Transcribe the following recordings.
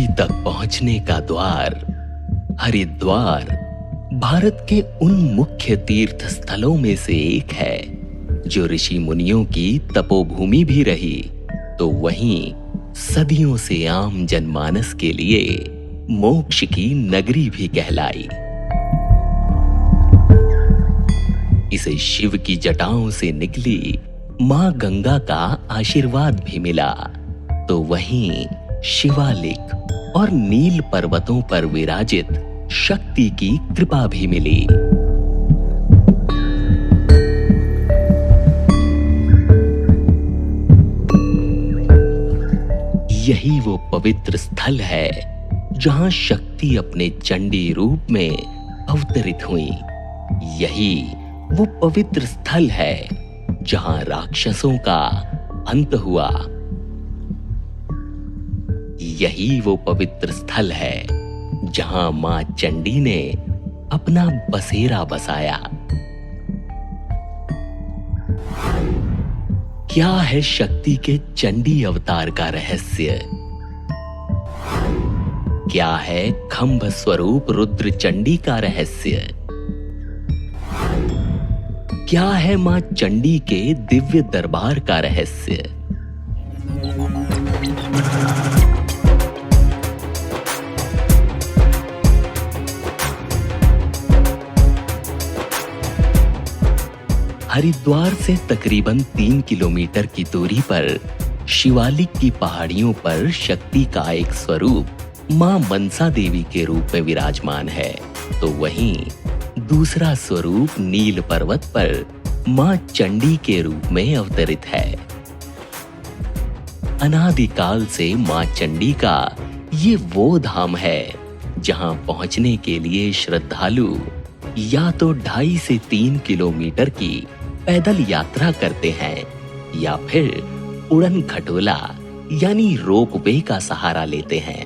तक पहुंचने का द्वार। हरिद्वार भारत के उन मुख्य तीर्थ स्थलों में से एक है जो ऋषि मुनियों की तपोभूमि भी रही, तो वहीं सदियों से आम जनमानस के लिए मोक्ष की नगरी भी कहलाई। इसे शिव की जटाओं से निकली मां गंगा का आशीर्वाद भी मिला, तो वहीं शिवालिक और नील पर्वतों पर विराजित शक्ति की कृपा भी मिली। यही वो पवित्र स्थल है जहां शक्ति अपने चंडी रूप में अवतरित हुई। यही वो पवित्र स्थल है जहां राक्षसों का अंत हुआ। यही वो पवित्र स्थल है जहां मां चंडी ने अपना बसेरा बसाया। क्या है शक्ति के चंडी अवतार का रहस्य? क्या है खंभ स्वरूप रुद्र चंडी का रहस्य? क्या है मां चंडी के दिव्य दरबार का रहस्य? हरिद्वार से तकरीबन 3 किलोमीटर की दूरी पर शिवालिक की पहाड़ियों पर शक्ति का एक स्वरूप मां मनसा देवी के रूप में विराजमान है, तो वहीं दूसरा स्वरूप नील पर्वत पर मां चंडी के रूप में अवतरित है। अनादिकाल से मां चंडी का ये वो धाम है जहां पहुंचने के लिए श्रद्धालु या तो 2.5 से 3 किलोमीटर की पैदल यात्रा करते हैं या फिर उड़न खटोला यानी रोपवे का सहारा लेते हैं।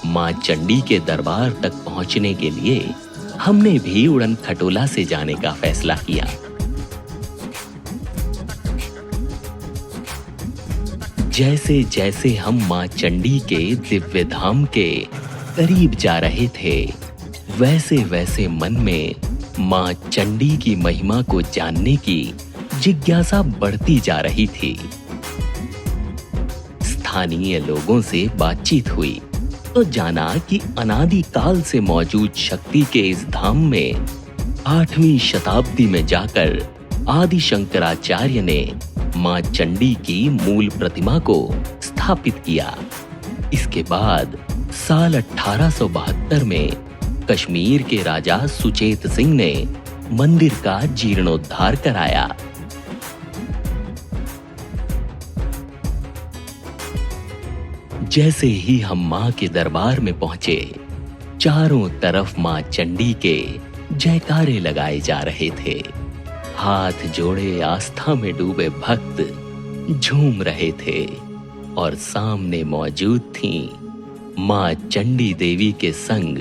मां चंडी के दरबार तक पहुंचने के लिए हमने भी उड़न खटोला से जाने का फैसला किया। जैसे जैसे हम मां चंडी के दिव्य धाम के करीब जा रहे थे, वैसे वैसे मन में मां चंडी की महिमा को जानने की जिज्ञासा बढ़ती जा रही थी। स्थानीय लोगों से बातचीत हुई तो जाना कि अनादिकाल से मौजूद शक्ति के इस धाम में 8वीं शताब्दी में जाकर आदि शंकराचार्य ने मां चंडी की मूल प्रतिमा को स्थापित किया। इसके बाद साल 1872 में कश्मीर के राजा सुचेत सिंह ने मंदिर का जीर्णोद्धार कराया। जैसे ही हम मां के दरबार में पहुंचे, चारों तरफ मां चंडी के जयकारे लगाए जा रहे थे। हाथ जोड़े आस्था में डूबे भक्त झूम रहे थे और सामने मौजूद थीं मां चंडी देवी के संग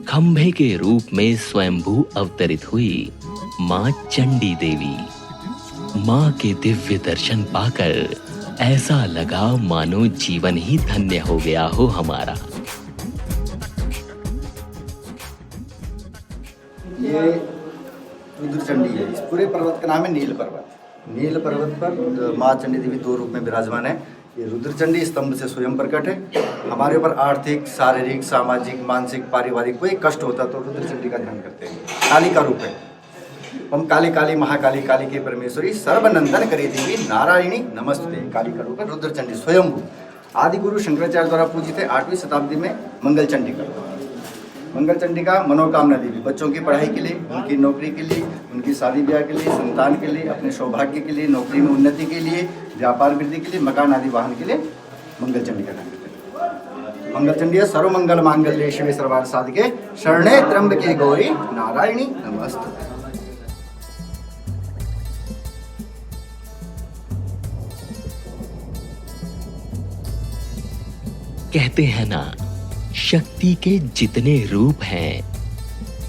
खंभे के रूप में स्वयंभू अवतरित हुई मां चंडी देवी। मां के दिव्य दर्शन पाकर ऐसा लगा मानो जीवन ही धन्य हो गया हो हमारा। ये रुद्र चंडी है। इस पूरे पर्वत का नाम है नील पर्वत। नील पर्वत पर मां चंडी देवी 2 रूप में विराजमान है। ये रुद्र चंडी स्तंभ से स्वयं प्रकट है। हमारे ऊपर आर्थिक, शारीरिक, सामाजिक, मानसिक, पारिवारिक कोई कष्ट होता तो रुद्र चंडी का ध्यान करते हैं। काली का रूप है। हम काली काली महाकाली काली के परमेश्वरी सर्वनंदन करी देवी नारायणी नमस्ते। काली का रूप है रुद्र चंडी स्वयंभू। आदि गुरु शंकराचार्य द्वारा पूजित है। 8वीं शताब्दी में मंगल चंडी का। मंगल चंडिका मनोकामना देवी, बच्चों की पढ़ाई के लिए, उनकी नौकरी के लिए, उनकी शादी ब्याह के लिए, संतान के लिए, अपने सौभाग्य के लिए, नौकरी में उन्नति के लिए, व्यापार वृद्धि के लिए, मकान आदि वाहन के लिए मंगल चंडिका नाम करते हैं। मंगल चंडी सर्वमंगल मांगल्ये शिवे सर्वार्थ साधिके शरणे त्र्यंबके गौरी नारायणी नमस्तुते। कहते हैं ना, शक्ति के जितने रूप हैं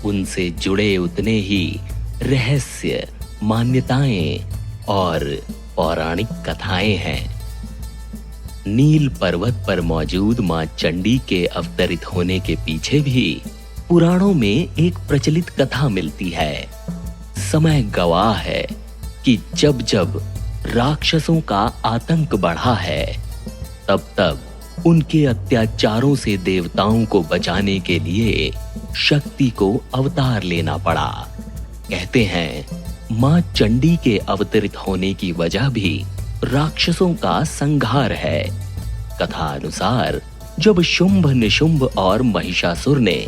उनसे जुड़े उतने ही रहस्य मान्यताएं और पौराणिक कथाएं हैं। नील पर्वत पर मौजूद मां चंडी के अवतरित होने के पीछे भी पुराणों में एक प्रचलित कथा मिलती है। समय गवाह है कि जब जब राक्षसों का आतंक बढ़ा है, तब तब उनके अत्याचारों से देवताओं को बचाने के लिए शक्ति को अवतार लेना पड़ा। कहते हैं मां चंडी के अवतरित होने की वजह भी राक्षसों का संहार है। कथा अनुसार जब शुंभ निशुंभ और महिषासुर ने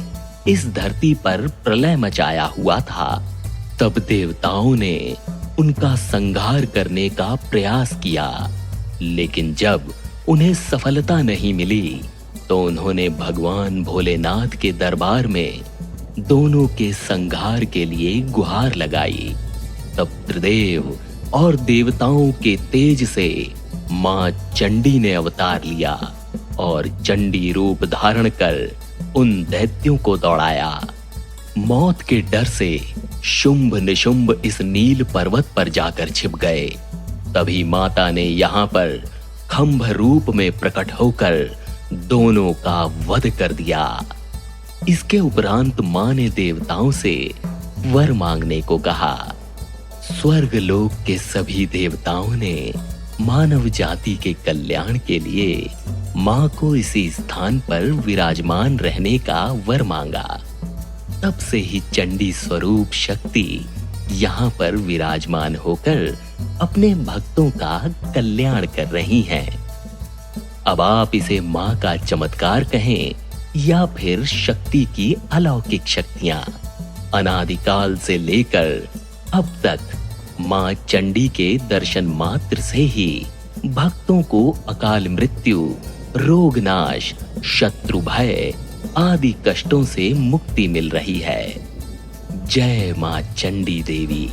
इस धरती पर प्रलय मचाया हुआ था, तब देवताओं ने उनका संहार करने का प्रयास किया, लेकिन जब उन्हें सफलता नहीं मिली तो उन्होंने भगवान भोलेनाथ के दरबार में दोनों के संहार के लिए गुहार लगाई। तब त्रिदेव और देवताओं के तेज से मां चंडी ने अवतार लिया और चंडी रूप धारण कर उन दैत्यों को दौड़ाया। मौत के डर से शुंभ निशुंभ इस नील पर्वत पर जाकर छिप गए। तभी माता ने यहाँ पर खंभ रूप में प्रकट होकर दोनों का वध कर दिया। इसके उपरांत मां ने देवताओं से वर मांगने को कहा। स्वर्ग लोक के सभी देवताओं ने मानव जाति के कल्याण के लिए मां को इसी स्थान पर विराजमान रहने का वर मांगा। तब से ही चंडी स्वरूप शक्ति यहाँ पर विराजमान होकर अपने भक्तों का कल्याण कर रही हैं। अब आप इसे मां का चमत्कार कहें या फिर शक्ति की अलौकिक शक्तियां, अनादिकाल से लेकर अब तक मां चंडी के दर्शन मात्र से ही भक्तों को अकाल मृत्यु, रोग नाश, शत्रु भय आदि कष्टों से मुक्ति मिल रही है। जय मां चंडी देवी।